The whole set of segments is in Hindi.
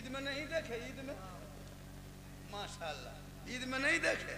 ईद में नहीं देखे, ईद में माशाल्लाह, ईद में नहीं देखे,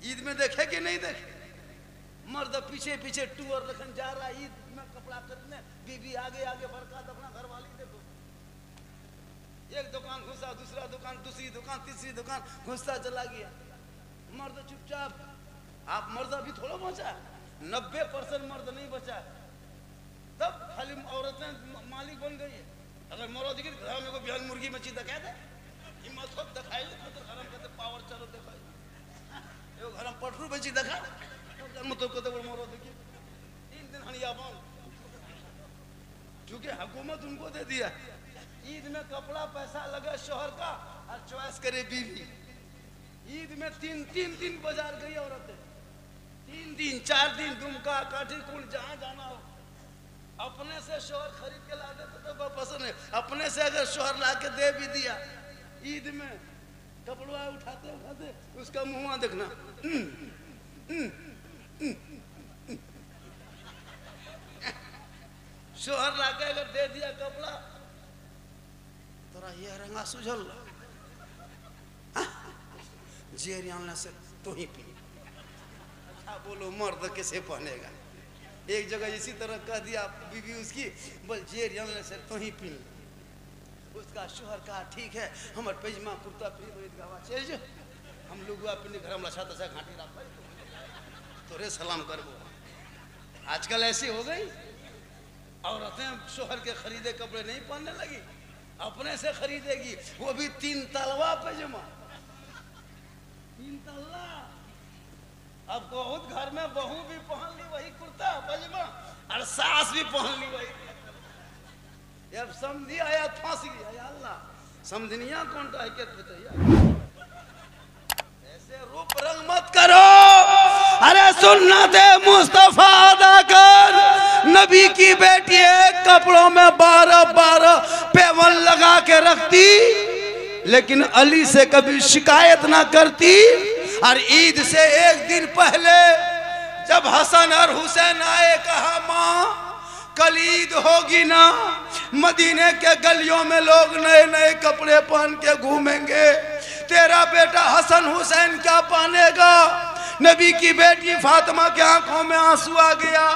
ईद में देखे कि नहीं देखे? मर्द पीछे पीछे टूर रखन जा रहा ईद में कपड़ा खरीदने, बीबी आगे आगे बरकत अपना घर वाली देखो, एक दुकान घुसा, दूसरा दुकान, दूसरी दुकान, तीसरी दुकान घुसता चला गया। मर्द चुपचाप। आप मर्द अभी थोड़ा बचा, 90% मर्द नहीं बचा, तब खाली औरतें मालिक बन गई है। अगर मर्द की घर में को बिहान मुर्गी मछली दिखा दे, हिम्मत खूब दिखाई तो घर में कहते पावर चलो दिखाई, एगो घर में पटरू बेची दिखा जन्म तो कहते वो मर्द की 3 दिन हनिया बंद, क्योंकि हुकूमत उनको दे दिया। ईद में कपड़ा पैसा लगा शोहर का और चॉइस करे बीवी। ईद में 3 दिन बाजार गई औरतें, 3 दिन 4 दिन दुमका काठी कुल जहाँ जाना हो, अपने से शोहर खरीद के ला देते तो पसंद है, अपने से अगर शोहर ला के दे भी दिया, ईद में कपड़ा उठाते उठाते उसका मुंह देखना, शोहर ला के अगर दे दिया कपड़ा, तोरा ये रंगा सुझल जेरियान से तो ही पी। अच्छा बोलो मर्द कैसे पहनेगा? एक जगह इसी तरह कह दिया बीवी उसकी, बोल जेरियान से तो ही पी। उसका शोहर कहा ठीक है, हमारे पैजमा कुर्ता पी गावा चल जो, हम लोग अपने घर में लछा तछा घाटी रख तोरे सलाम करबो। आजकल ऐसी हो गई, औरतें शोहर के खरीदे कपड़े नहीं पहनने लगी, अपने से खरीदेगी, वो भी 3 तलवा पैजमा, 3 तल्ला। अब बहुत घर में बहू भी पहन ली वही कुर्ता पैजमा और सास भी पहन ली वही। अब समझी आया फंस गया, या अल्लाह समझनिया कौन टा है के बताइए, ऐसे रूप रंग मत करो। अरे सुन्नते मुस्तफा अदा कर। नबी की बेटी है, कपड़ों में 12 पेवन लगा के रखती, लेकिन अली से कभी शिकायत ना करती। और ईद से 1 दिन पहले जब हसन और हुसैन आए, कहा माँ कल ईद होगी ना, मदीने के गलियों में लोग नए नए कपड़े पहन के घूमेंगे, तेरा बेटा हसन हुसैन क्या पहनेगा? नबी की बेटी फातिमा के आंखों में आंसू आ गया।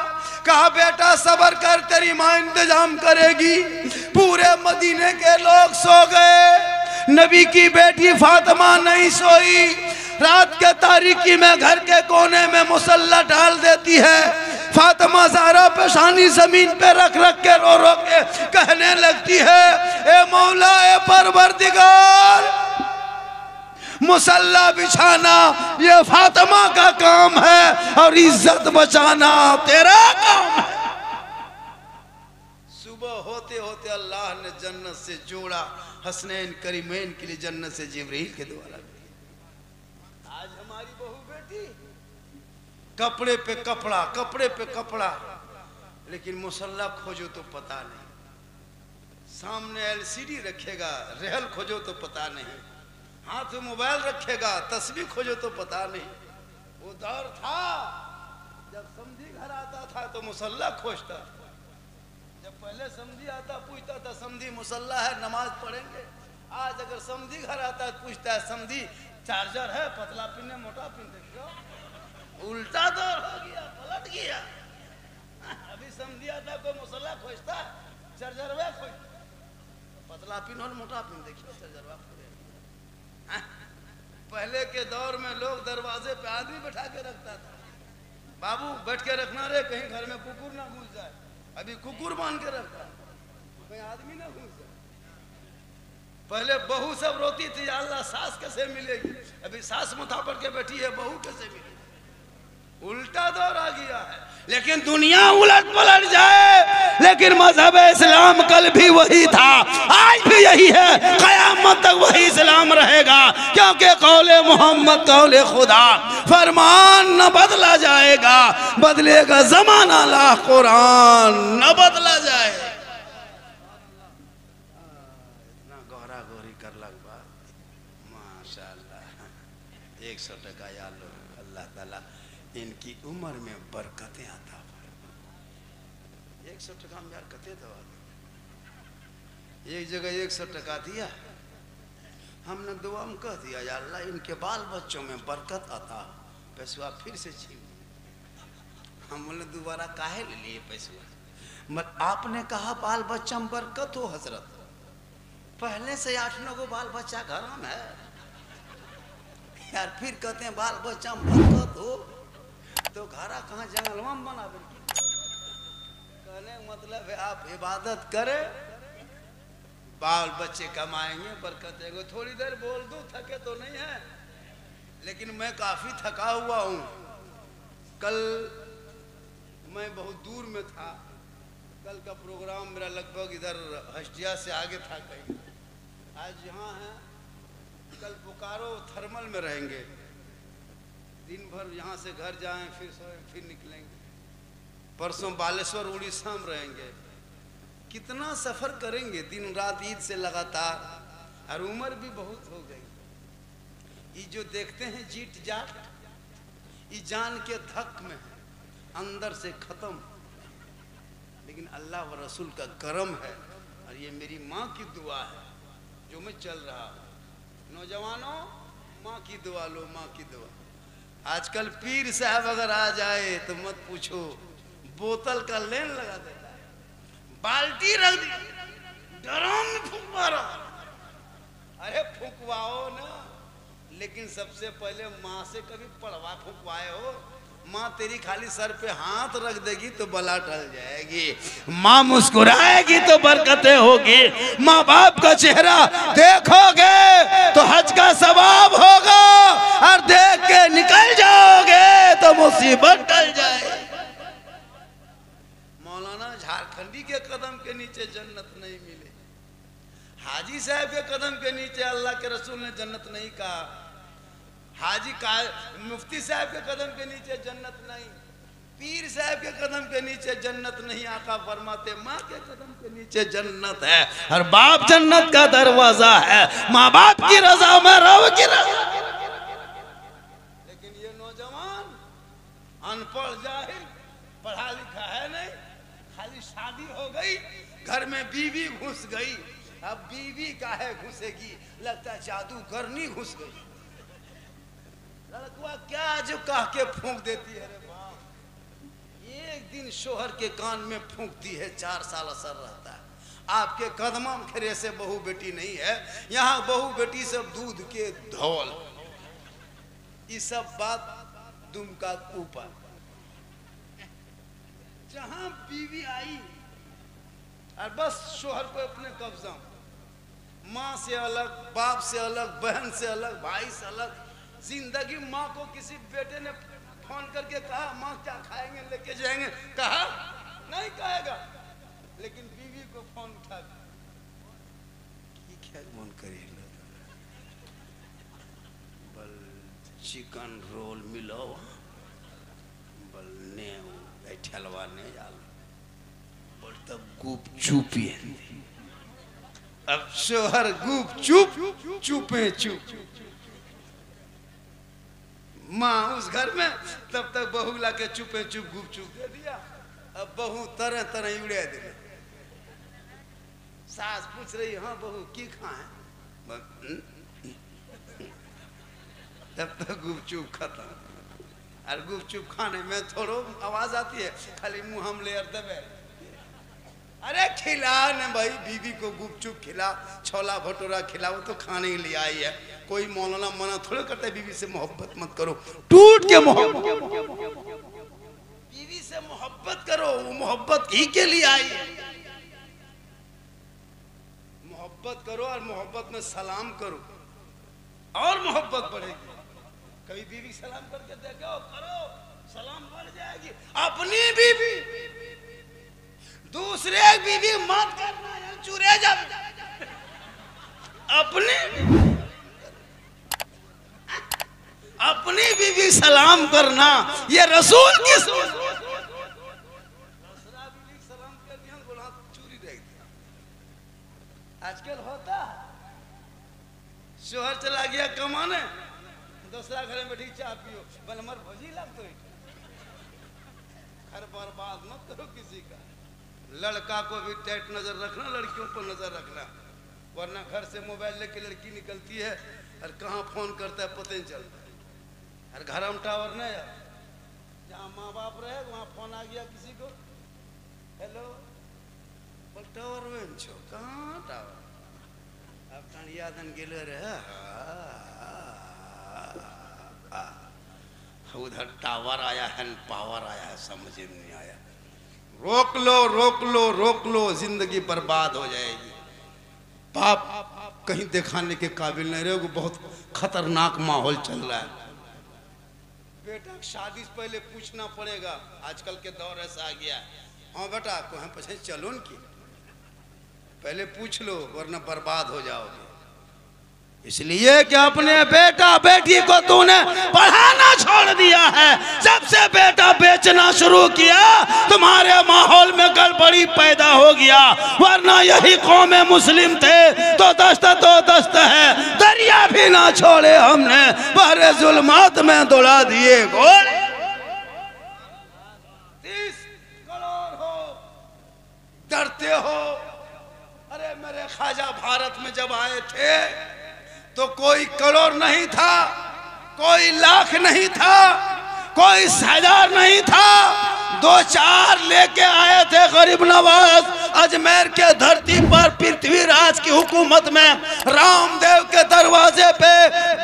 कहा बेटा सबर कर, तेरी माँ इंतजाम करेगी। पूरे मदीने के लोग सो गए, नबी की बेटी फातिमा नहीं सोई। रात के तारीकी में घर के कोने में मुसल्ला डाल देती है। फातिमा ज़हरा पेशानी जमीन पे रख रख के रो रो के कहने लगती है, ए मौला ए परवरदिगार, मुसल्ला बिछाना ये फातिमा का काम है और इज्जत बचाना तेरा काम है। सुबह होते होते अल्लाह ने जन्नत से जोड़ा, हसनैन करीमैन के लिए जन्नत से जिब्रील के द्वारा। आज हमारी बहू बेटी कपड़े पे कपड़ा, कपड़े पे कपड़ा, लेकिन मुसल्ला खोजो तो पता नहीं, सामने LCD रखेगा, रहल खोजो तो पता नहीं, हाथ में मोबाइल रखेगा, तस्वीर खोजो तो पता नहीं। वो दौर था जब समधी घर आता था तो मुसल्ला खोजता था। जब पहले समधी आता पूछता था समधी मुसल्ला है, नमाज पढ़ेंगे। आज अगर समधी घर आता है पूछता है समधी चार्जर है, पतला पिन है मोटा पिन? देखो उल्टा दौर हो गया, पलट गया। अभी समधी आता कोई मुसल्ला खोजता, चार्जर वे खोजता, पतला पिन और मोटा पिन देखियो चार्जर वे। पहले के दौर में लोग दरवाजे पे आदमी बैठा के रखता था, बाबू बैठ के रखना रे कहीं घर में कुकुर ना घुस जाए। अभी कुकुर बांध के रखता, कहीं आदमी ना घुस जाए। पहले बहू सब रोती थी अल्लाह सास कैसे मिलेगी, अभी सास मुथा पर के बैठी है, बहू कैसे मिलेगी? उल्टा दौर आ गया है। लेकिन दुनिया उलट पलट जाए, लेकिन मजहब इस्लाम कल भी वही था, आज भी यही है, कयामत तक वही इस्लाम रहेगा। क्योंकि कौले मोहम्मद कौले खुदा, फरमान न बदला जाएगा, बदलेगा जमाना ला कुरान न बदला जाए। इतना गौरा गौरी कर लग बात, माशाअल्लाह। 100 टका या लो, अल्लाह ताला इनकी उम्र में बरकतें आता फरमाए। 100 टका में यार कते दवा एक जगह 100 टका दिया, हमने दुआ में कह दिया या अल्लाह इनके बाल बच्चों में बरकत आता, पैसा फिर से छीन। हम बोले दोबारा काहे ले लिए पैसा? आपने कहा बाल बच्चा में बरकत हो हजरत, पहले से 8-9 गो बाल बच्चा घर में है यार, फिर कहते हैं बाल बच्चा में बरकत हो, तो घरा कहाँ जंगलवा में बना? कहने मतलब है आप इबादत करें, बाल बच्चे कमाएंगे, बरकत देंगे। थोड़ी देर बोल दूं, थके तो नहीं है, लेकिन मैं काफी थका हुआ हूं। कल मैं बहुत दूर में था, कल का प्रोग्राम मेरा लगभग इधर हस्टिया से आगे था कहीं, आज यहाँ है, कल बोकारो थर्मल में रहेंगे, दिन भर यहाँ से घर जाएं, फिर निकलेंगे, परसों बालेश्वर उड़ीसा में रहेंगे। कितना सफर करेंगे दिन रात ईद से लगातार, और उम्र भी बहुत हो गई। ये जो देखते हैं जीट जाट, ये जान के धक में है, अंदर से खत्म, लेकिन अल्लाह व रसूल का करम है, और ये मेरी माँ की दुआ है जो मैं चल रहा हूँ। नौजवानों, माँ की दुआ लो, माँ की दुआ। आजकल पीर साहब अगर आ जाए तो मत पूछो, बोतल का लेन लगा देता है, बाल्टी रख दी, ड्रम में फूंकवा रहा। अरे फूंकवाओ ना, लेकिन सबसे पहले माँ से कभी पड़वा फूंकवाए हो? माँ तेरी खाली सर पे हाथ रख देगी तो बला टल जाएगी, माँ मुस्कुराएगी तो बरकतें होगी, माँ बाप का चेहरा देखोगे तो हज का सवाब होगा, और देख के निकल जाओगे तो मुसीबत टल जाएगी। मौलाना झारखंडी के कदम के नीचे जन्नत नहीं मिले, हाजी साहब के कदम के नीचे अल्लाह के रसूल ने जन्नत नहीं कहा, हाजी का मुफ्ती साहब के कदम के नीचे जन्नत नहीं, पीर साहब के कदम के नीचे जन्नत नहीं। आका फरमाते माँ के कदम के नीचे जन्नत है, और बाप जन्नत का दरवाजा है, माँ बाप की रजा में रब की रजा। लेकिन ये नौजवान अनपढ़ जाहिल, पढ़ा लिखा है नहीं, खाली शादी हो गई, घर में बीवी घुस गई, अब बीवी काहे घुसेगी, लगता है जादूगरनी घुस गई। लड़कुआ क्या जो कह के फूंक देती है, रे बाप, एक दिन शोहर के कान में फूंकती है, 4 साल असर रहता है। आपके कदमों में खरे से बहू बेटी नहीं है, यहाँ बहू बेटी सब दूध के धौल, ये सब बात दुम का ऊपर। जहां बीवी आई और बस शोहर को अपने कब्जा, माँ से अलग, बाप से अलग, बहन से अलग, भाई से अलग। जिंदगी माँ को किसी बेटे ने फोन करके कहा माँ क्या खाएंगे, लेके जाएंगे, कहा नहीं कहेगा, लेकिन बीवी को फोन उठा क्या मन करेगा, बल चिकन रोल मिलो, बल ने बैठलवा ने जाल, बल तब गुप चुपी है। अब शोहर गुप चुप, चुपे चुप, माँ उस घर में, तब तक बहू ला के चुपे चुप गुप चुप दे दिया। अब बहू तरह तरह उड़े दे, सास पूछ रही हाँ बहू की खाए, तब तक गुप चुप खत्म। और गुप चुप खाने में थोड़ो आवाज आती है, खाली मुंह हम ले दबे। अरे खिला ने भाई, बीवी को गुपचुप खिला, छोला भटूरा खिला, वो तो खाने के लिए आई है। कोई मौलाना मना थोड़ा करता है बीवी से मोहब्बत मत करो, टूट के मोहब्बत, बीवी से मोहब्बत करो, वो मोहब्बत ही के लिए आई है। मोहब्बत करो और मोहब्बत में सलाम करो और मोहब्बत बढ़ेगी। कभी बीवी सलाम करके देखो, करो, सलाम बढ़ जाएगी। अपनी बीवी दूसरे बीवी मत करना, चुरे जा, अपनी बीवी सलाम करना, ये रसूल की सोच। दूसरा बीवी सलाम कर दिया, बोला चोरी रह गया। आजकल होता है, शोहर चला गया कमाने, दूसरा घर में बैठी चाय पियो, बलमर भोजी लग तो घर बर्बाद मत करो किसी का। लड़का को भी टाइट नजर रखना, लड़कियों पर नजर रखना, वरना घर से मोबाइल लेके लड़की निकलती है और कहाँ फोन करता है पता नहीं चलता। और घर में टावर नहीं है, जहाँ माँ बाप रहे वहाँ फोन आ गया किसी को, हेलो बोल टावर में छो, कहाँ टावर, अब यादन गेले रहे उधर टावर आया है पावर आया है, समझ में नहीं आया। रोक लो रोक लो रोक लो, जिंदगी बर्बाद हो जाएगी। बाप कहीं दिखाने के काबिल नहीं रहे, बहुत खतरनाक माहौल चल रहा है। बेटा शादी से पहले पूछना पड़ेगा, आजकल के दौर ऐसा आ गया है। हाँ बेटा को हम पीछे चलो न की, पहले पूछ लो वरना बर्बाद हो जाओगे। इसलिए कि अपने बेटा बेटी को तूने पढ़ाना छोड़ दिया है, जब से बेटा बेचना शुरू किया तुम्हारे माहौल में गड़बड़ी पैदा हो गया। वरना यही कौम मुस्लिम थे तो दस्त है, दरिया भी ना छोड़े हमने, बहरे जुल्मात में दौड़ा दिए घोड़े। 30 करोड़ हो डरते हो। अरे मेरे ख्वाजा भारत में जब आए थे तो कोई करोड़ नहीं था, कोई लाख नहीं था, कोई हजार नहीं था, 2-4 लेके आए थे गरीब नवाज। अजमेर के धरती पर पृथ्वीराज की हुकूमत में रामदेव के दरवाजे पे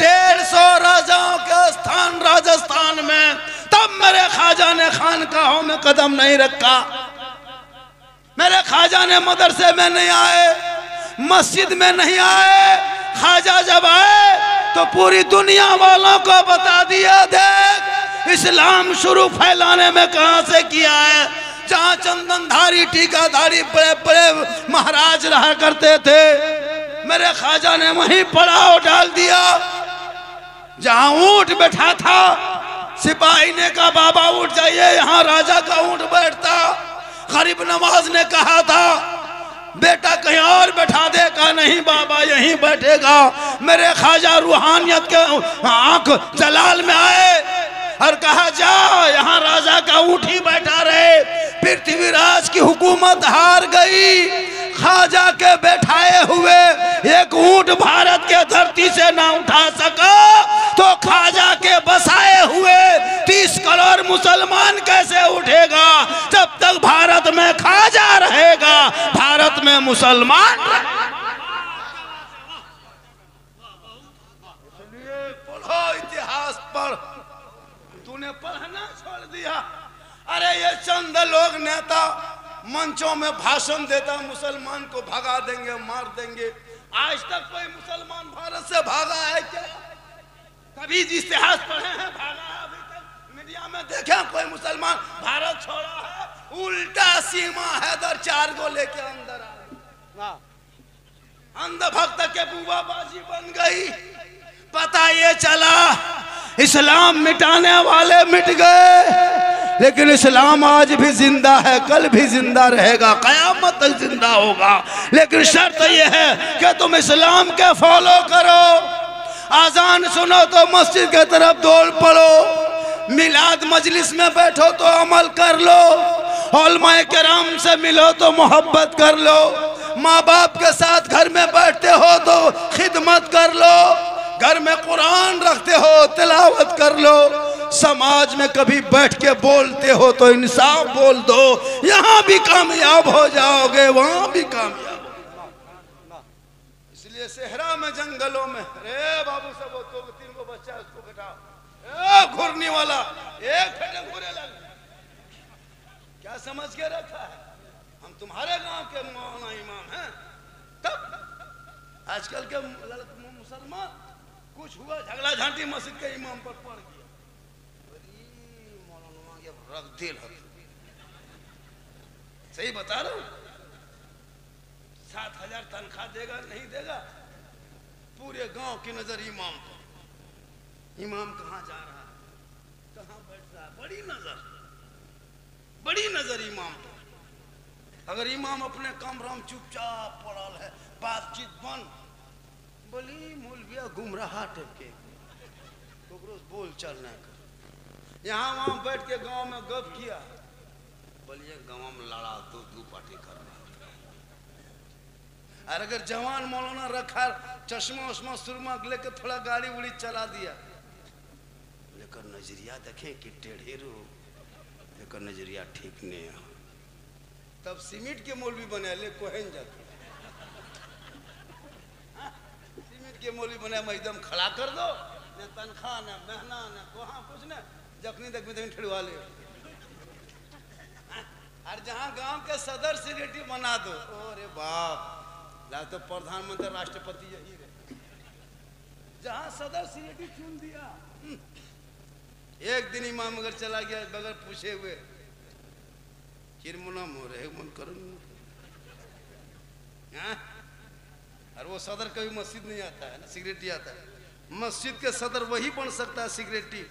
150 राजाओं के स्थान राजस्थान में, तब मेरे ख्वाजा ने खानकाहों में कदम नहीं रखा। मेरे ख्वाजा ने मदरसे में नहीं आए, मस्जिद में नहीं आए। ख्वाजा जब आए तो पूरी दुनिया वालों को बता दिया, देख इस्लाम शुरू फैलाने में कहां से किया है। जहां चंदनधारी टीकाधारी बड़े बड़े महाराज रहा करते थे, मेरे ख्वाजा ने वहीं पड़ाव डाल दिया। जहां ऊंट बैठा था, सिपाही ने कहा बाबा उठ जाइए, यहाँ राजा का ऊंट बैठता। गरीब नवाज ने कहा था बेटा कहीं और बैठा दे, का नहीं बाबा यहीं बैठेगा। मेरे ख्वाजा रूहानियत के आंख जलाल में आए और कहा जा यहाँ राजा का ऊंट ही बैठा रहे। पृथ्वीराज की हुकूमत हार गई। ख्वाजा के बैठाए हुए एक ऊंट भारत के धरती से ना उठा सका तो ख्वाजा के बसाए हुए 30 करोड़ मुसलमान कैसे उठेगा। जब तक भारत में ख्वाजा रहेगा, भारत में मुसलमान। इसलिए पढ़ो इतिहास पर, तूने पढ़ना छोड़ दिया। अरे ये चंद लोग नेता मंचों में भाषण देता, मुसलमान को भगा देंगे मार देंगे। आज तक कोई मुसलमान भारत से भागा है क्या? कभी इतिहास पढ़े हैं भागा है? अभी तक मीडिया में देखे कोई मुसलमान भारत छोड़ा है? उल्टा सीमा हैदर 4 गो लेके अंदर आ, अंधभक्त के बुआबाजी बन गई। पता ये चला इस्लाम मिटाने वाले मिट गए, लेकिन इस्लाम आज भी जिंदा है, कल भी जिंदा रहेगा, कयामत तक जिंदा होगा। लेकिन शर्त यह है कि तुम इस्लाम के फॉलो करो। आजान सुनो तो मस्जिद की तरफ दौड़ पड़ो, मिलाद मजलिस में बैठो तो अमल कर लो, उलमाए किराम से मिलो तो मोहब्बत कर लो, माँ बाप के साथ घर में बैठते हो तो खिदमत कर लो, घर में कुरान रखते हो तिलावत कर लो, समाज में कभी बैठ के बोलते हो तो इंसाफ बोल दो। यहाँ भी कामयाब हो जाओगे, वहां भी कामयाब हो। इसलिए सेहरा में जंगलों में अरे बाबू सब 2-3 को बच्चा उसको घटाओ, घुरने वाला एक फेटे घुरे लग, क्या समझ के रखा है हम तुम्हारे गांव के मौलाना इमाम हैं। तब आजकल के मुसलमान कुछ हुआ झगड़ा झांटी मस्जिद के इमाम पर पड़ गया, रख दिल। सही बता रहा हूं, 7,000 तनख्वाह देगा नहीं देगा, पूरे गांव की नजर इमाम पर। इमाम कहाँ जा रहा है, कहाँ बैठ रहा है, बड़ी नजर इमाम पर। अगर इमाम अपने कमरा में चुपचाप पड़ा है, बातचीत बंद, बोली मौलविया गुमराह टेप के बोल चल नहीं कर, यहाँ वहां बैठ के गांव में गप किया, बोलिए गाँव में लड़ा तो दो पार्टी कर रहा। और अगर जवान मौलाना रखा चश्मा उश्मा सुरमा लेकर थोड़ा गाड़ी उड़ी चला दिया, लेकर नजरिया देखें कि टेढ़े रो, लेकर नजरिया ठीक नहीं है, तब सीमेंट के मौलवी बने ले कोहन जाते। सीमेंट के मौलवी बने मैं एकदम खड़ा कर दो, न तनख्वाह न महना न कोहा कुछ न, जखनी तक में ठेड़वा ले। और जहाँ गांव के सदर सेक्रेटरी बना दो, अरे बाप ला तो प्रधानमंत्री राष्ट्रपति यही रहे। जहाँ सदर सेक्रेटरी चुन दिया, एक दिन इमाम अगर चला गया बगैर पूछे हुए, चिरमुना मोह रहे मन करूँ। और वो सदर कभी मस्जिद नहीं आता है ना, सेक्रेटरी आता है। मस्जिद के सदर वही बन सकता है सेक्रेटरी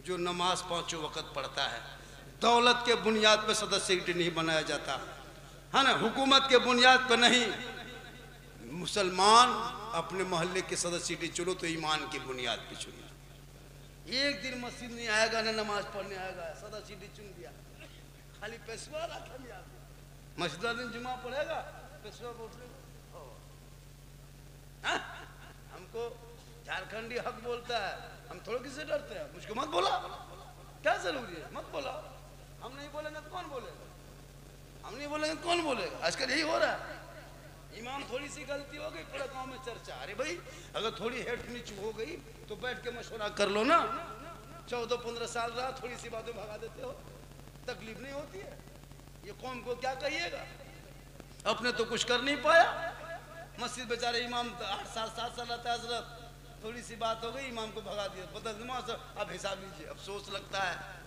जो नमाज पांचों वक्त पढ़ता है। दौलत के बुनियाद पर सदर सेक्रेटरी नहीं बनाया जाता है ना, हुकूमत के बुनियाद पर नहीं। मुसलमान अपने मोहल्ले के सदर सेक्रेटरी चुनो तो ईमान की बुनियाद पर चुनो। एक दिन मस्जिद नहीं आएगा ना नमाज पढ़ने आएगा, सदर सेक्रेटरी चुन दिया, खाली पेशवा रखा मस्जिद दिन जुमा पढ़ेगा, पेशवा बोल हमको झारखंडी हक बोलता है, हम थोड़ा किससे डरते हैं? मुझको मत बोला, क्या जरूरी है, मत बोला। हम नहीं बोलेंगे तो कौन बोलेगा? हम नहीं बोलेंगे तो कौन बोलेगा? आजकल यही हो रहा है। इमाम थोड़ी सी गलती हो गई, पूरा गांव में चर्चा। अरे भाई अगर थोड़ी हेठ नीच हो गई तो बैठ के मशवरा कर लो ना। 14-15 साल रहा, थोड़ी सी बातें भगा देते हो, तकलीफ नहीं होती है। ये कौम को क्या कहिएगा? अपने तो कुछ कर नहीं पाया। मस्जिद बेचारे इमाम 8 साल 7 साल रहता है हजरत, थोड़ी सी बात हो गई इमाम को भगा दिया, बदल नमाज। अब हिसाब लीजिए, अफसोस लगता है।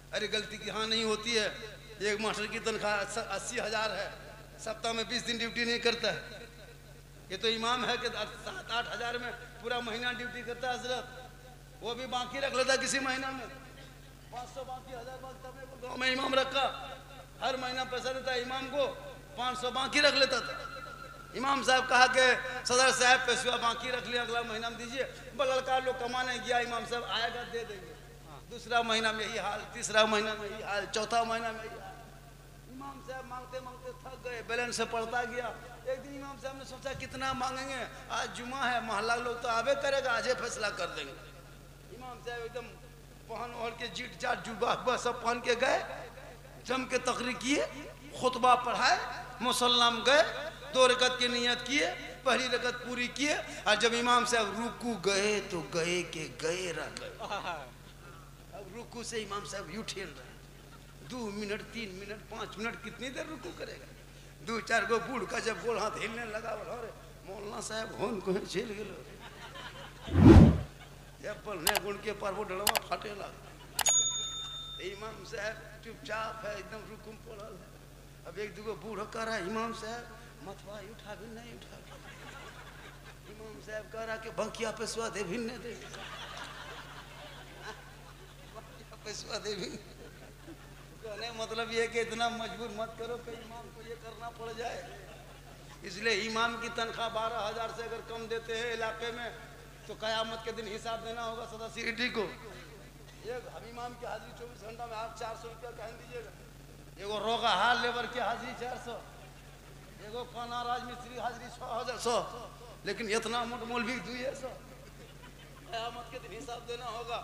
अरे गलती की हाँ नहीं होती है। एक मास्टर की तनख्वाह 80,000 है, सप्ताह में 20 दिन ड्यूटी नहीं करता है। ये तो इमाम है कि 7-8 हज़ार में पूरा महीना ड्यूटी करता है हजरत, वो भी बाकी रख लेता किसी महीना में 500 बाकी 1000 बाकी। तब गाँव में इमाम रखा, हर महीना पैसा देता है इमाम को, 500 बाकी रख लेता था। इमाम साहब कहा कि सदर साहब पैसा बाकी रख लिया, अगला महीना में दीजिए। लड़का लोग कमाने गया, इमाम साहब आएगा दे देंगे। दूसरा महीना में यही हाल, तीसरा महीना में यही हाल, चौथा महीना में यही हाल। इमाम साहब मांगते मांगते थक गए, बैलेंस से पड़ता गया। एक दिन इमाम साहब ने सोचा कितना मांगेंगे, आज जुमा है, मोहल्ला लोग तो आवे करेगा, आज फैसला कर देंगे। इमाम साहब एकदम पहन ओढ़ के जीट जाट जुबा सब पहन के गए, जम के तकरीर किए, खुतबा पढ़ाए, मुसल्लम गए, 2 रकत की नियत किए, पहली रकत पूरी किए। और जब इमाम साहब रुकू गए तो गए के गए रह गए। अब रुकू से इमाम साहब यूं ठेल रहे, 2 मिनट 3 मिनट 5 मिनट कितनी देर रुकू करेगा? 2-4 गो बूढ़ का जब गोल हाथ हिलने लगा, बोले मौलाना साहब होन को झेल गए। जब पढ़ने गुण के पर वो डलवा फटे लगा। इमाम साहब चुपचाप है, एकदम रुकुम पड़ल है। अब 1-2 बूढ़ कह रहा है इमाम साहब मथवा उठा भी नहीं उठा। इमाम साहब कह रहा कि बंकिया पे स्वाद दे भी नहीं दे, बंकिया पे स्वाद दे भी। कहने मतलब ये कि इतना मजबूर मत करो कि इमाम को ये करना पड़ जाए। इसलिए इमाम की तनख्वाह 12,000 से अगर कम देते हैं इलाके में तो कयामत के दिन हिसाब देना होगा सदा सीटी को। ये हम इमाम की हाजिरी 24 घंटा में आप 400 रुपया कह दीजिएगा। एगो रोगा हाल लेबर की हाजिरी 400, एगो खाना राज मिस्त्री हाजिरी 6,100, लेकिन इतना मोट मौलवी 200। कयामत के दिन हिसाब देना होगा।